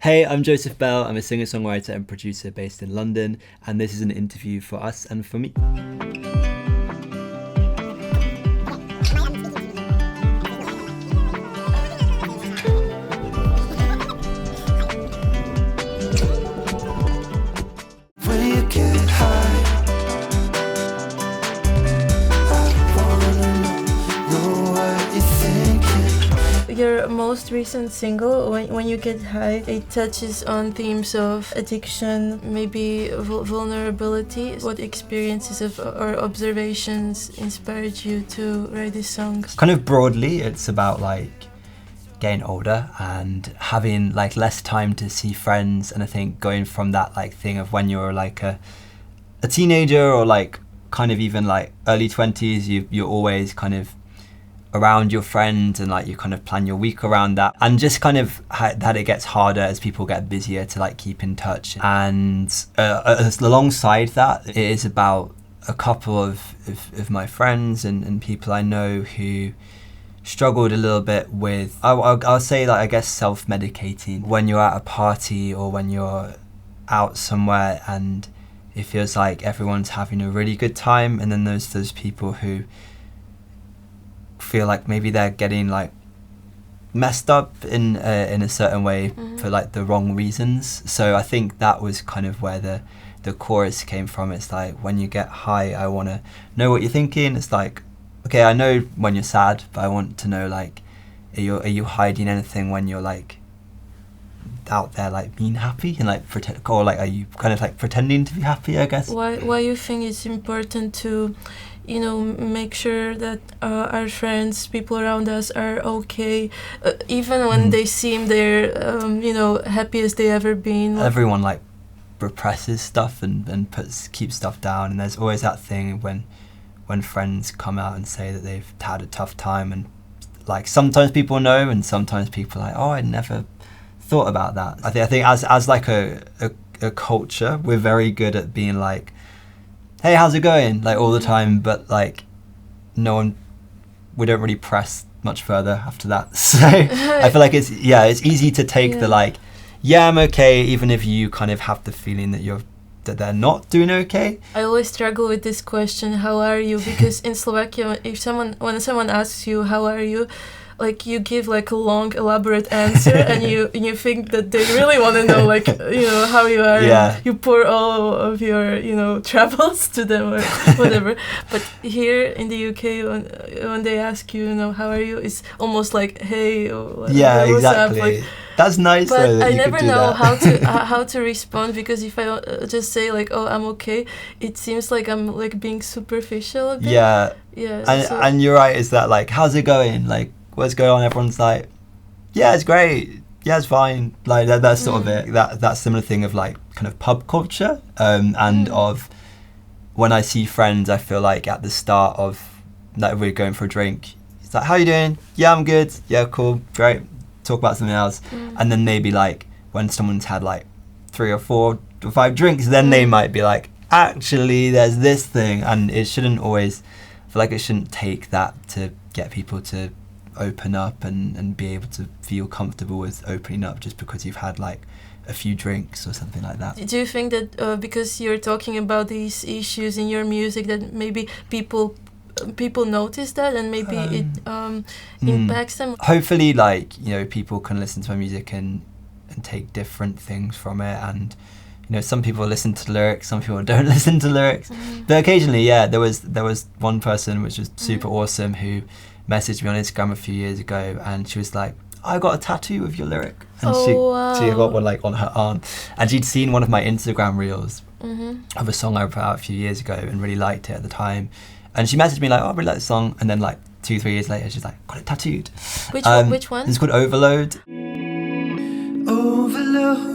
Hey, I'm Joseph Bell. I'm a singer-songwriter and producer based in London, and this is an interview for us and for me. Your most recent single, When You Get High, it touches on themes of addiction, maybe vulnerability. What experiences or observations inspired you to write this song? Kind of broadly, it's about getting older and having less time to see friends, and I think going from that thing of when you're a teenager or kind of even early 20s, you're always kind of around your friends and you kind of plan your week around that, and just kind of that it gets harder as people get busier to keep in touch. And alongside that, it is about a couple of my friends and people I know who struggled a little bit with, I'll say I guess self-medicating when you're at a party or when you're out somewhere and it feels like everyone's having a really good time, and then there's those people who feel like maybe they're getting messed up in a certain way for the wrong reasons. So I think that was kind of where the chorus came from. It's when you get high, I want to know what you're thinking. It's okay, I know when you're sad, but I want to know are you hiding anything when you're out there being happy and pretend, or are you kind of pretending to be happy, I guess. Why you think it's important to make sure that our friends, people around us are okay, even when they seem they're, happiest they ever been? Everyone represses stuff and keeps stuff down, and there's always that thing when friends come out and say that they've had a tough time, and sometimes people know, and sometimes people are oh, I never thought about that. I think as a culture, we're very good at being hey, how's it going? All the time, but no one, we don't really press much further after that. So I feel it's easy to take the I'm okay, even if you kind of have the feeling that they're not doing okay. I always struggle with this question, how are you? Because in Slovakia, when someone asks you how are you, you give a long elaborate answer and you think that they really want to know how you are. Yeah. You pour all of your troubles to them or whatever. But here in the UK, when they ask you how are you, it's almost hey, or yeah, what's exactly up? That's nice. But though, that I you never could do know that. how to respond, because if I just say oh, I'm okay, it seems like I'm being superficial a bit. Yeah. Yeah. And you're right, is that how's it going, what's going on? Everyone's yeah, it's great, yeah, it's fine, that's sort of it. That similar thing of kind of pub culture, and of when I see friends, I feel at the start of we're going for a drink, it's how you doing? Yeah, I'm good. Yeah, cool, great, talk about something else. And then maybe when someone's had 3 or 4 or 5 drinks, then they might be actually there's this thing. And it shouldn't always, I feel it shouldn't take that to get people to open up and be able to feel comfortable with opening up just because you've had a few drinks or something like that. Do you think that because you're talking about these issues in your music, that maybe people notice that and maybe it impacts them? Hopefully people can listen to my music and take different things from it, and some people listen to the lyrics, some people don't listen to lyrics. But occasionally, there was one person which was super awesome who messaged me on Instagram a few years ago, and she was I got a tattoo of your lyric, and she got one on her arm, and she'd seen one of my Instagram reels of a song I put out a few years ago and really liked it at the time, and she messaged me oh, I really like the song, and then 2-3 years later she's got it tattooed. Which one? It's called Overload. Overload,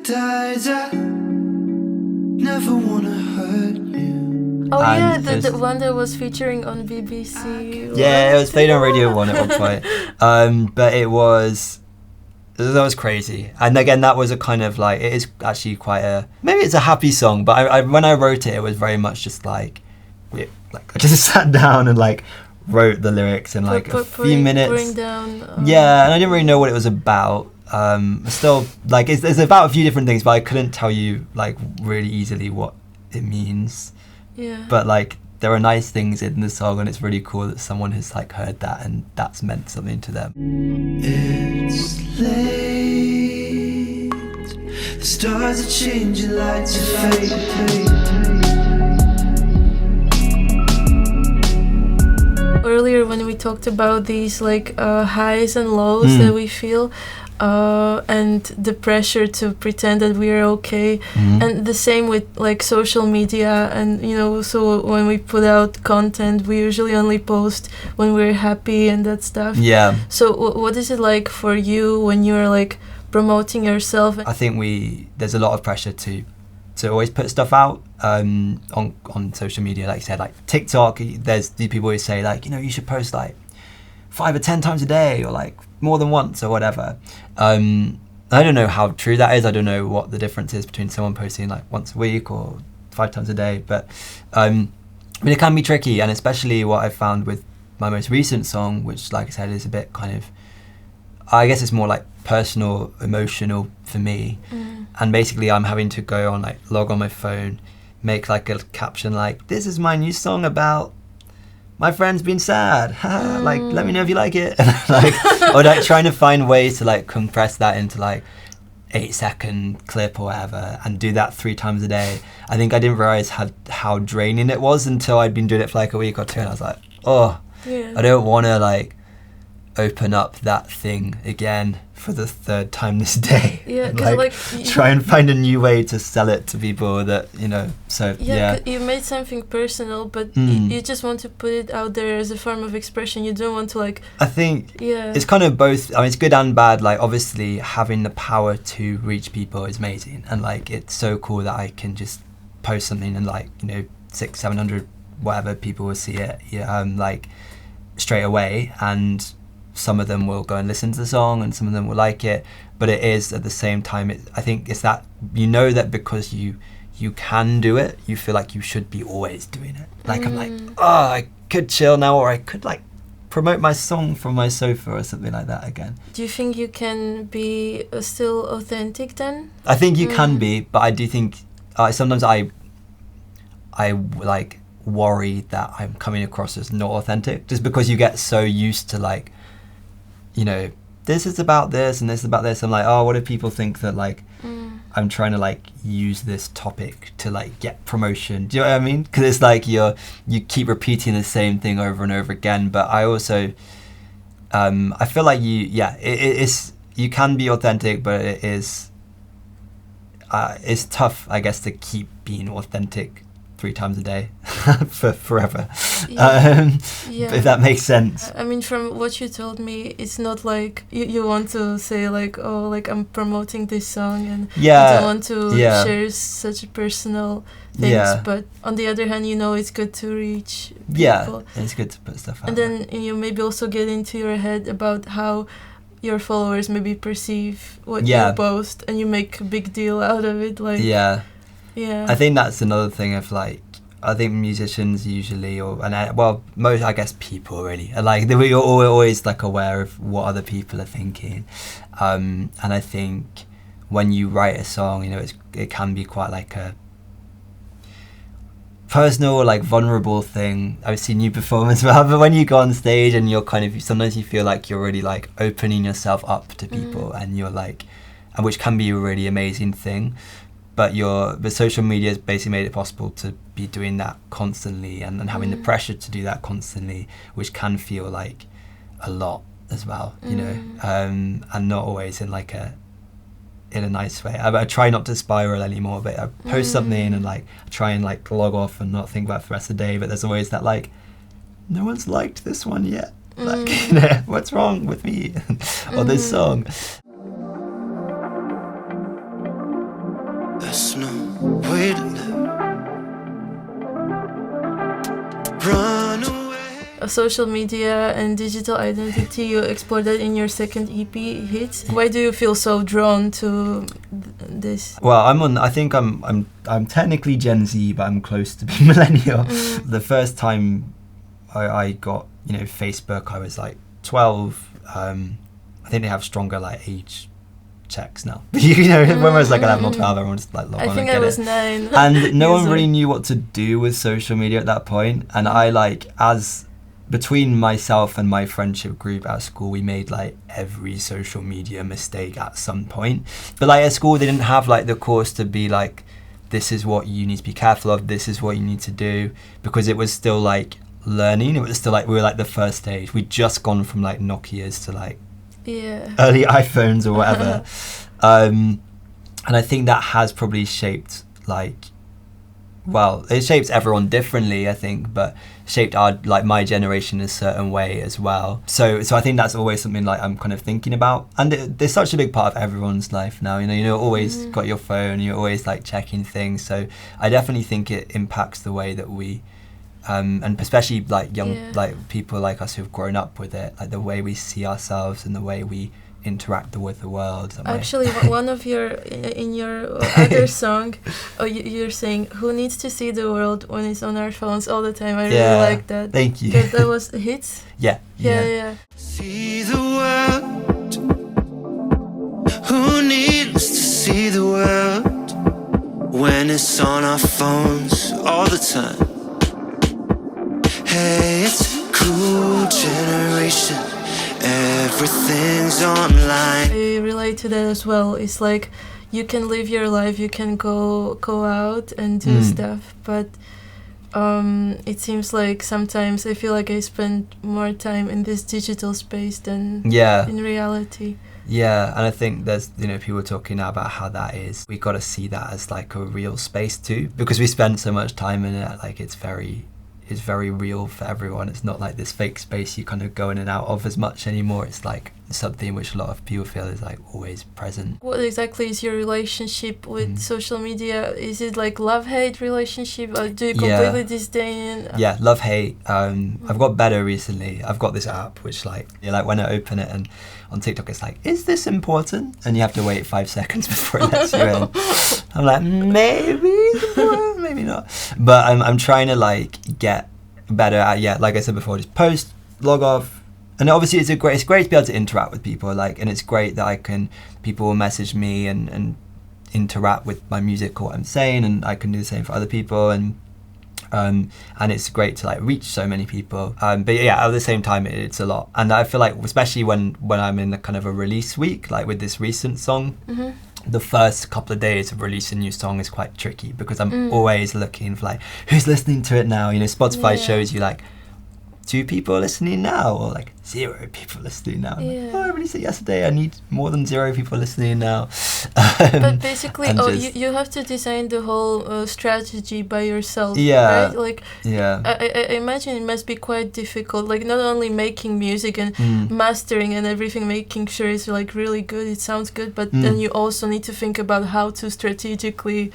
ties I never wanna hurt you. Oh and yeah, the one that was featuring on BBC. Yeah, it was played on Radio 1 at one point. But that was crazy. And again, that was a kind of it is actually quite maybe it's a happy song, but I when I wrote it, it was very much just I just sat down and wrote the lyrics in like a few minutes. Pouring down. Yeah, and I didn't really know what it was about. Still, like, it's about a few different things, but I couldn't tell you like really easily what it means. Yeah. But like, there are nice things in the song, and it's really cool that someone has like heard that and that's meant something to them. It's late. The stars are changing, lights are fading. Earlier when we talked about these like highs and lows that we feel, and the pressure to pretend that we are okay, and the same with like social media, and you know, so when we put out content we usually only post when we're happy and that stuff. Yeah. So what is it like for you when you're like promoting yourself? I think there's a lot of pressure to always put stuff out on social media, like you said, like TikTok. There's these people who say like, you know, you should post like 5 or 10 times a day, or like more than once, or whatever. I don't know how true that is. I don't know what the difference is between someone posting like once a week or 5 times a day, but I mean, it can be tricky, and especially what I found with my most recent song, which, like I said, is a bit kind of, I guess it's more like personal, emotional for me. And basically I'm having to go on, like, log on my phone, make like a caption like, this is my new song about my friend's been sad, like, let me know if you like it. Like, or like trying to find ways to like compress that into like 8-second clip or whatever, and do that 3 times a day. I think I didn't realize how draining it was until I'd been doing it for like a week or two, and I was like, oh, Yeah. I don't want to like open up that thing again for the 3rd time this day. Yeah, And, 'cause, like, try and find a new way to sell it to people that, you know, so yeah. 'Cause you made something personal, but you just want to put it out there as a form of expression. You don't want to like. I think Yeah. it's kind of both. I mean, it's good and bad. Like, obviously having the power to reach people is amazing, and like, it's so cool that I can just post something and like, you know, 600-700 whatever people will see it, like straight away, and some of them will go and listen to the song and some of them will like it. But it is at the same time, I think it's that, you know, that because you can do it, you feel like you should be always doing it. Like, I'm like, oh, I could chill now, or I could like promote my song from my sofa or something like that again. Do you think you can be still authentic then? I think you can be, but I do think sometimes I like worry that I'm coming across as not authentic, just because you get so used to like, you know, this is about this and this is about this. I'm like, oh, what if people think that like I'm trying to like use this topic to like get promotion? Do you know what I mean? Because it's like you keep repeating the same thing over and over again. But I also I feel like it's you can be authentic, but it is it's tough, I guess, to keep being authentic 3 times a day for forever. If that makes sense. I mean, from what you told me, it's not like you want to say like, oh, like I'm promoting this song and you don't want to share such personal things, but on the other hand, you know, it's good to reach people. It's good to put stuff out. And then you maybe also get into your head about how your followers maybe perceive what you post, and you make a big deal out of it, like I think that's another thing of like, I think musicians usually, most, I guess, people really are like, we're always like aware of what other people are thinking, and I think when you write a song, you know, it can be quite like a personal, like vulnerable thing. I've seen you perform as well, but when you go on stage and you're kind of, sometimes you feel like you're really like opening yourself up to people, and you're like, and which can be a really amazing thing. But social media has basically made it possible to be doing that constantly, and having the pressure to do that constantly, which can feel like a lot as well, you know, and not always in like in a nice way. I try not to spiral anymore, but I post something and like I try and like log off and not think about it for the rest of the day, but there's always that like, no one's liked this one yet. Like, you know, what's wrong with me or this song? There's no way to live. Run away. Social media and digital identity, you explore that in your second EP, Hits. Why do you feel so drawn to this? Well, I think I'm technically Gen Z, but I'm close to being millennial. The first time I got you know, Facebook, I was like 12. I think they have stronger like age checks now. You know, when I was like 11 or 12, everyone just like log on I think and I get was it. 9. And no one Years really old. knew what to do with social media at that point. And I like, as between myself and my friendship group at school, we made like every social media mistake at some point. But like at school, they didn't have like the course to be like, this is what you need to be careful of, this is what you need to do, because it was still like learning. It was still like, we were like the first stage. We'd just gone from like Nokias to like early iPhones or whatever. And I think that has probably shaped like, well, it shapes everyone differently, I think, but shaped our, like my generation in a certain way as well. So I think that's always something like I'm kind of thinking about. And there's such a big part of everyone's life now, you know, you're always got your phone, you're always like checking things. So I definitely think it impacts the way that we, and especially like young, like people like us who've grown up with it, like the way we see ourselves and the way we interact with the world. Actually, one of in your other song, you're saying, who needs to see the world when it's on our phones all the time? I really like that. Thank you. That was hits? Yeah. See the world. Who needs to see the world when it's on our phones all the time? Hey, it's a cool generation. Everything's online. I relate to that as well. It's like you can live your life, you can go out and do stuff, but it seems like sometimes I feel like I spend more time in this digital space than in reality. Yeah, and I think there's, you know, people talking now about how that is. We got to see that as like a real space too, because we spend so much time in it. Like it's very real for everyone. It's not like this fake space you kind of go in and out of as much anymore. It's like something which a lot of people feel is like always present. What exactly is your relationship with social media? Is it like love-hate relationship, or do you completely disdain? Yeah, love-hate. I've got better recently. I've got this app which like, like when I open it and on TikTok it's like, is this important? And you have to wait 5 seconds before it lets you in. I'm like, maybe not. But I'm trying to like get better at, like I said before, just post, log off. And obviously it's great to be able to interact with people, like, and it's great that people will message me and interact with my music or what I'm saying, and I can do the same for other people, and it's great to like reach so many people. But yeah, at the same time it's a lot. And I feel like, especially when I'm in a kind of a release week, like with this recent song, the first couple of days of releasing a new song is quite tricky, because I'm always looking for like, who's listening to it now? You know, Spotify shows you like 2 people listening now, or like 0 people listening now. Like, I released it yesterday, I need more than 0 people listening now. But basically, you have to design the whole strategy by yourself, right? Like, I imagine it must be quite difficult, like not only making music and mastering and everything, making sure it's like really good, it sounds good, but then you also need to think about how to strategically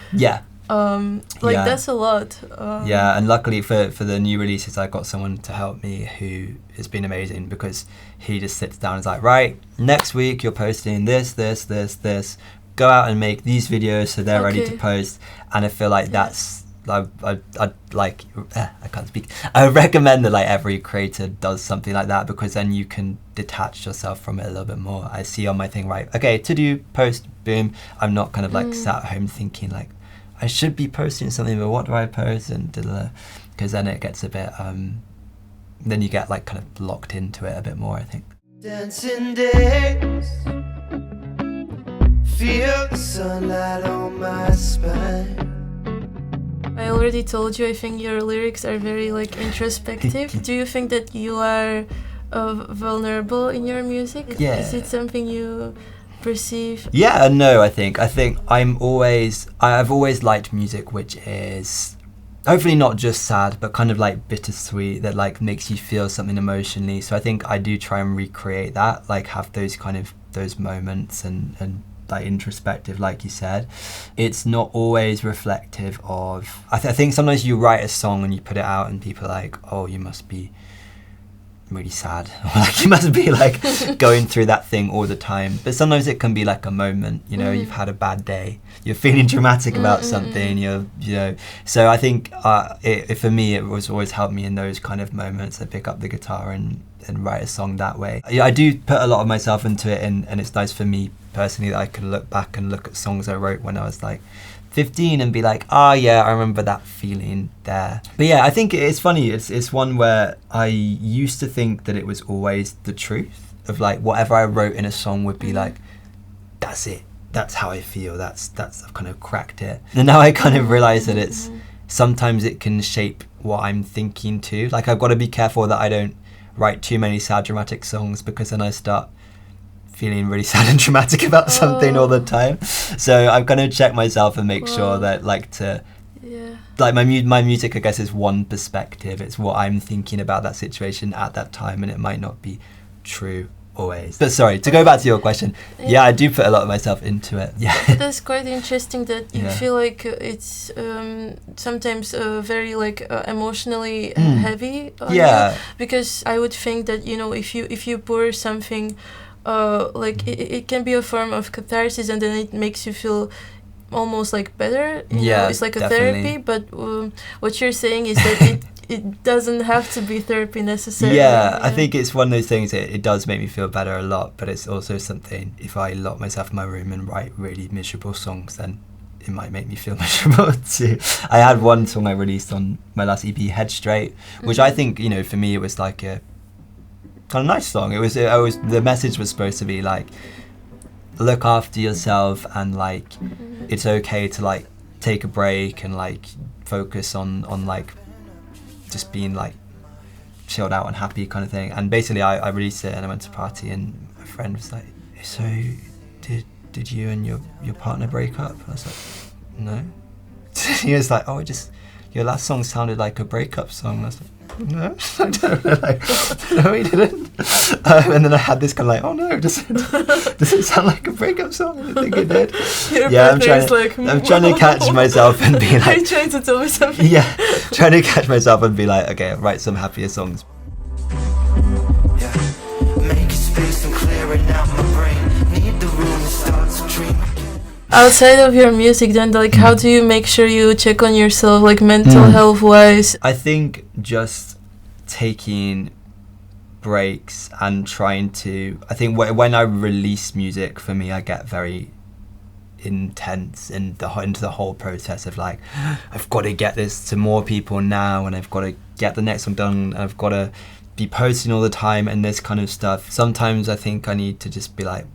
that's a lot. And luckily for the new releases, I got someone to help me who has been amazing, because he just sits down and is like, right, next week you're posting this, go out and make these videos so they're ready to post. And I feel like that's I can't speak. I recommend that like every creator does something like that, because then you can detach yourself from it a little bit more. I see on my thing, right, okay, to do, post, boom. I'm not kind of like sat at home thinking like, I should be posting something, but what do I post? And because then it gets a bit, then you get like kind of locked into it a bit more, I think. Dancing days, feel the sunlight on my spine. I already told you, I think your lyrics are very like introspective. Do you think that you are vulnerable in your music? Yeah. Is it something you perceive? Yeah and no, I think I've always liked music which is hopefully not just sad, but kind of like bittersweet, that like makes you feel something emotionally. So I think I do try and recreate that, like have those moments and like introspective, like you said. It's not always reflective of, I think sometimes you write a song and you put it out and people are like, oh, you must be really sad. Like you must be like going through that thing all the time. But sometimes it can be like a moment, you know, you've had a bad day, you're feeling dramatic about something, you know. So I think for me, it was always helped me in those kind of moments. I pick up the guitar and write a song that way. Yeah, I do put a lot of myself into it, and it's nice for me personally that I can look back and look at songs I wrote when I was like 15 and be like, yeah, I remember that feeling there. But yeah, I think it's funny. It's one where I used to think that it was always the truth of like whatever I wrote in a song would be like, that's it. That's how I feel. That's I've kind of cracked it. And now I kind of realize that it's sometimes it can shape what I'm thinking too. Like I've got to be careful that I don't write too many sad dramatic songs, because then I start feeling really sad and dramatic about something all the time. So I'm gonna check myself and make sure that like my music, I guess, is one perspective. It's what I'm thinking about that situation at that time, and it might not be true always. But sorry, to go back to your question, yeah, I do put a lot of myself into it. Yeah, that's quite interesting that you feel like it's sometimes very like emotionally heavy. Because I would think that, you know, if you pour something. Like it can be a form of catharsis, and then it makes you feel almost like better. You know, it's like a therapy. But what you're saying is that it doesn't have to be therapy necessarily. Yeah, I think it's one of those things that it does make me feel better a lot, but it's also something, if I lock myself in my room and write really miserable songs, then it might make me feel miserable too. I had one song I released on my last EP, Head Straight, which I think, you know, for me it was like a kind of nice song. It was the message was supposed to be like, look after yourself, and like it's okay to like take a break and like focus on like just being like chilled out and happy kind of thing. And basically I released it and I went to a party, and a friend was like, so did you and your partner break up? And I was like, no. He was like, your last song sounded like a breakup song. And I was like, no, I don't know. Like, no, he didn't. And then I had this kind of like, oh no, does it sound like a breakup song? I think it did. I'm trying to catch myself and be like, are you trying to tell me something? Yeah, trying to catch myself and be like, okay, write some happier songs. Yeah, make space and clear it out my brain. Need the room to start to dream. Outside of your music, then, like, how do you make sure you check on yourself, like, mental health wise? I think just taking breaks and trying to, I think when I release music, for me, I get very intense into the whole process of like, I've got to get this to more people now, and I've got to get the next one done, and I've got to be posting all the time and this kind of stuff. Sometimes I think I need to just be like,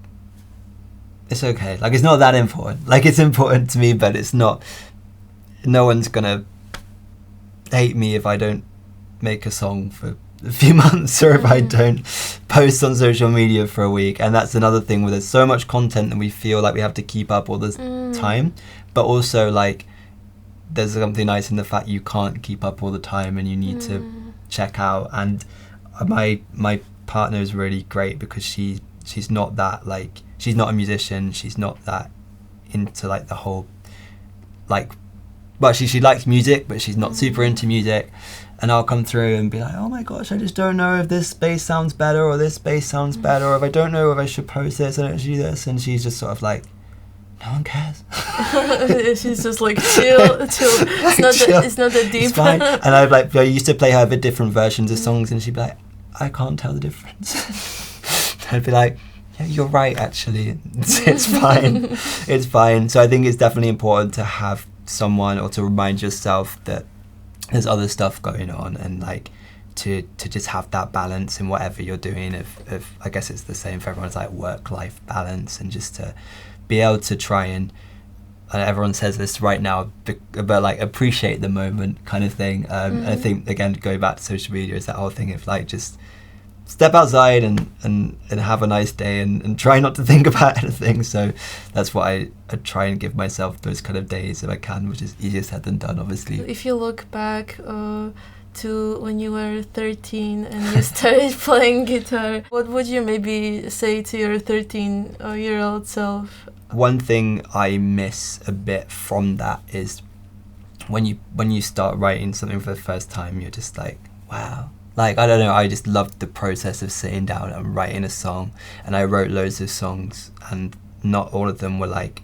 it's okay. Like, it's not that important. Like, it's important to me, but it's not. No one's gonna hate me if I don't make a song for a few months, or if I don't post on social media for a week. And that's another thing where there's so much content that we feel like we have to keep up all the time. But also, like, there's something nice in the fact you can't keep up all the time, and you need to check out. And my partner is really great, because she's not that, like, she's not a musician, she's not that into like the whole, like, well, she likes music, but she's not super into music. And I'll come through and be like, oh my gosh, I just don't know if this bass sounds better, or this bass sounds better, or if I don't know if I should post this and do this. And she's just sort of like, no one cares. She's just like, chill. It's not that deep. It's fine. And I used to play her with different versions of songs, and she'd be like, I can't tell the difference. I'd be like, yeah, you're right, actually. It's fine. It's fine. So I think it's definitely important to have someone, or to remind yourself that there's other stuff going on, and like to just have that balance in whatever you're doing. If I guess it's the same for everyone's like work-life balance, and just to be able to try and everyone says this right now, but like appreciate the moment kind of thing. I think, again, going back to social media, is that whole thing of like, just step outside and have a nice day, and try not to think about anything. So that's what I try and give myself, those kind of days if I can, which is easier said than done, obviously. If you look back to when you were 13 and you started playing guitar, what would you maybe say to your 13-year-old self? One thing I miss a bit from that is when you start writing something for the first time, you're just like, wow, like, I don't know, I just loved the process of sitting down and writing a song. And I wrote loads of songs, and not all of them were like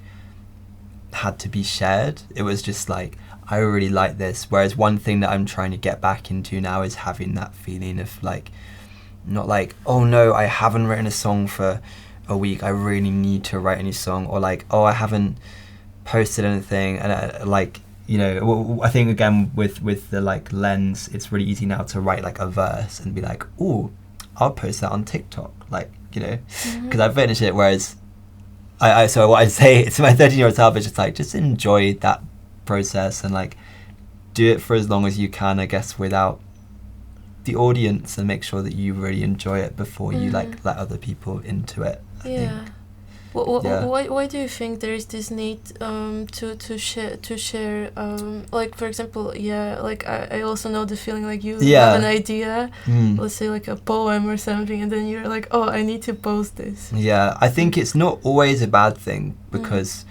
had to be shared. It was just like, I really like this. Whereas one thing that I'm trying to get back into now is having that feeling of like, not like, oh no, I haven't written a song for a week, I really need to write a new song. Or like, oh, I haven't posted anything. And like, you know, I think again with the like lens, it's really easy now to write like a verse and be like, oh, I'll post that on TikTok. Like, you know, because I've finished it. Whereas so what I'd say to my 13-year-old self is just like, just enjoy that process and like do it for as long as you can, I guess, without the audience, and make sure that you really enjoy it before you like let other people into it. I think. Why do you think there is this need to share like, for example, like I also know the feeling like you have an idea, let's say like a poem or something, and then you're like, oh, I need to post this. I think it's not always a bad thing, because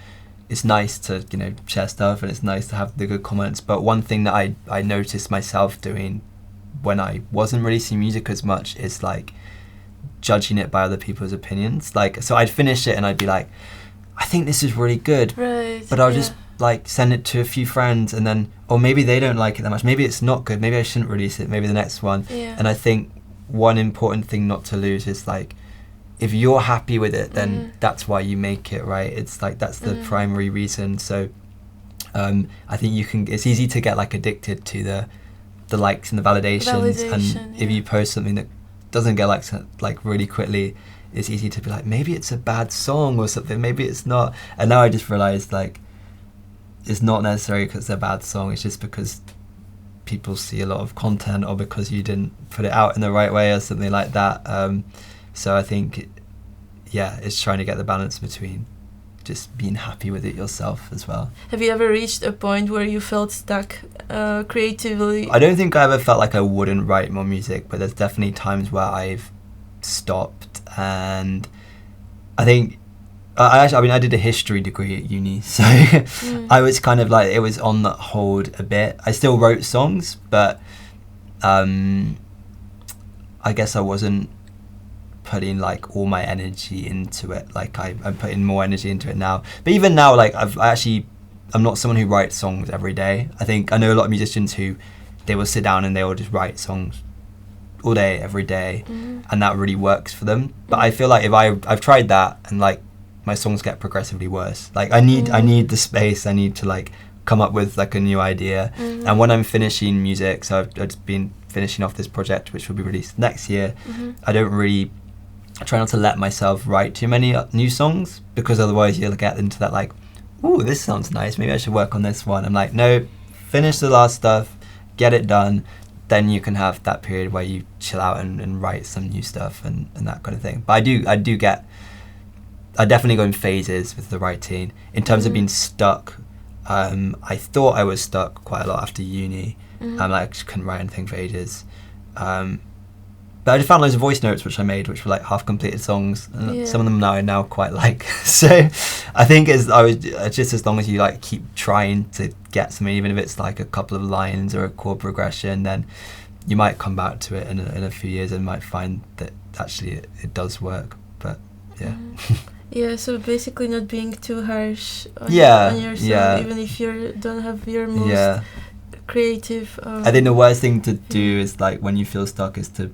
it's nice to, you know, share stuff, and it's nice to have the good comments. But one thing that I noticed myself doing when I wasn't releasing music as much is like judging it by other people's opinions. Like, so I'd finish it and I'd be like, I think this is really good, but I'll just like send it to a few friends, and then, or maybe they don't like it that much, maybe it's not good, maybe I shouldn't release it, maybe the next one. And I think one important thing not to lose is like, if you're happy with it, then that's why you make it, right? It's like, that's the primary reason. So I think it's easy to get like addicted to the likes and the validations, and if you post something that doesn't get like really quickly, it's easy to be like, maybe it's a bad song or something, maybe it's not. And now I just realized like, it's not necessarily because it's a bad song, it's just because people see a lot of content, or because you didn't put it out in the right way or something like that. So I think it's trying to get the balance between just being happy with it yourself as well. Have you ever reached a point where you felt stuck creatively? I don't think I ever felt like I wouldn't write more music, but there's definitely times where I've stopped. And I think I did a history degree at uni, so I was kind of like, it was on the hold a bit. I still wrote songs, but I guess I wasn't putting like all my energy into it. Like I'm putting more energy into it now. But even now, like I'm not someone who writes songs every day. I think I know a lot of musicians who they will sit down and they will just write songs all day, every day, and that really works for them. But I feel like if I've tried that, and like my songs get progressively worse. Like I need the space. I need to like come up with like a new idea. And when I'm finishing music, so I've just been finishing off this project which will be released next year, I try not to let myself write too many new songs, because otherwise you'll get into that like, ooh, this sounds nice, maybe I should work on this one. I'm like, no, finish the last stuff, get it done, then you can have that period where you chill out and write some new stuff and that kind of thing. But I definitely go in phases with the writing. In terms of being stuck, I thought I was stuck quite a lot after uni. Like, I just couldn't write anything for ages. But I just found loads of voice notes which I made, which were like half-completed songs, and some of them I now quite like. So I think just as long as you like keep trying to get something, even if it's like a couple of lines or a chord progression, then you might come back to it in a few years and might find that actually it does work. But so basically not being too harsh on yourself, even if you don't have your most creative. I think the worst thing to do is like, when you feel stuck, is to,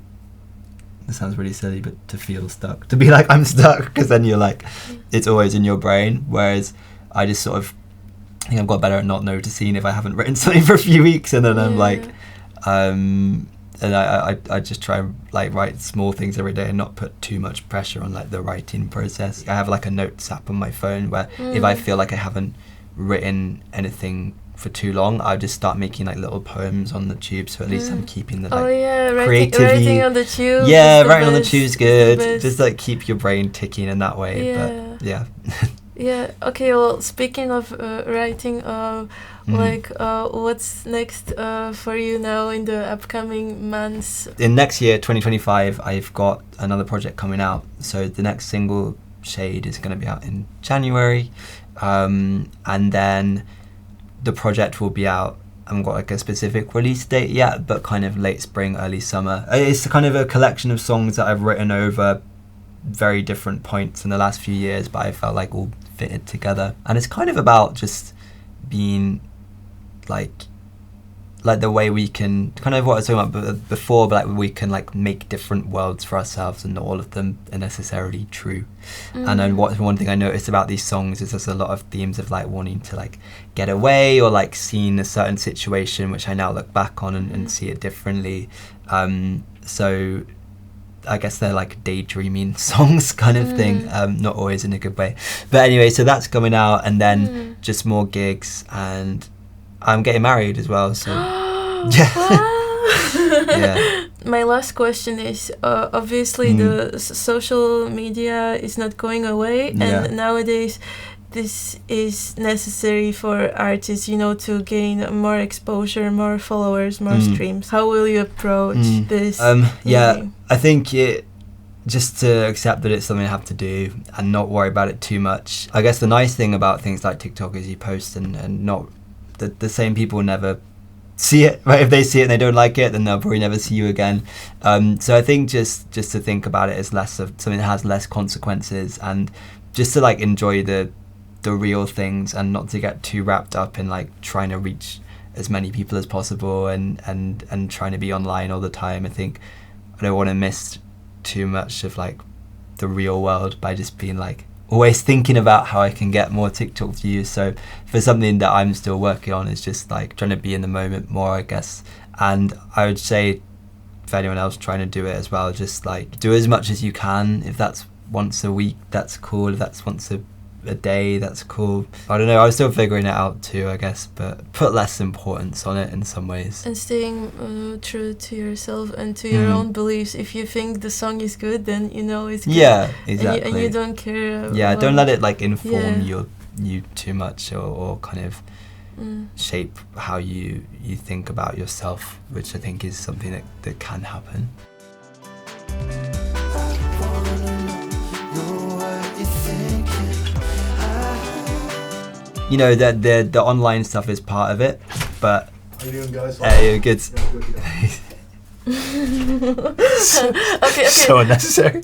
it sounds really silly, but to feel stuck, to be like, I'm stuck, because then you're like, it's always in your brain. Whereas I just sort of think I've got better at not noticing if I haven't written something for a few weeks, and then I'm like, and I just try and like write small things every day and not put too much pressure on like the writing process. I have like a notes app on my phone where if I feel like I haven't written anything for too long, I just start making like little poems on the tube, so at least I'm keeping the like creativity. Writing on the tube. Writing on the tube is good. Just like keep your brain ticking in that way. But okay, well, speaking of writing, like what's next for you now in the upcoming months? In next year, 2025, I've got another project coming out. So the next single, Shade, is going to be out in January, and then the project will be out haven't got like a specific release date yet, but kind of late spring, early summer. It's kind of a collection of songs that I've written over very different points in the last few years, but I felt like all fitted together. And it's kind of about just being like the way we can, kind of what I was talking about before, but like we can like make different worlds for ourselves, and not all of them are necessarily true. And then one thing I noticed about these songs is there's a lot of themes of like wanting to like get away, or like seeing a certain situation which I now look back on and see it differently. So I guess they're like daydreaming songs kind of thing, not always in a good way. But anyway, so that's coming out, and then just more gigs, and I'm getting married as well, so yeah. My last question is, obviously the social media is not going away, and nowadays this is necessary for artists, you know, to gain more exposure, more followers, more streams. How will you approach this? I think just to accept that it's something I have to do and not worry about it too much. I guess the nice thing about things like TikTok is you post and not the same people never see it, right? If they see it and they don't like it, then they'll probably never see you again. So I think just to think about it as less of something that has less consequences, and just to like enjoy the real things, and not to get too wrapped up in like trying to reach as many people as possible and trying to be online all the time. I think I don't want to miss too much of like the real world by just being like always thinking about how I can get more TikTok views. So for something that I'm still working on, is just like trying to be in the moment more, I guess. And I would say for anyone else trying to do it as well, just like do as much as you can. If that's once a week, that's cool. If that's once a day, that's cool. I don't know, I was still figuring it out too, I guess, but put less importance on it in some ways. And staying true to yourself and to your own beliefs. If you think the song is good, then you know it's good. Yeah, exactly. And you don't care. Don't let it like inform you too much, or kind of shape how you think about yourself, which I think is something that can happen. You know, the online stuff is part of it, but how you doing, guys? Good. Okay. So unnecessary.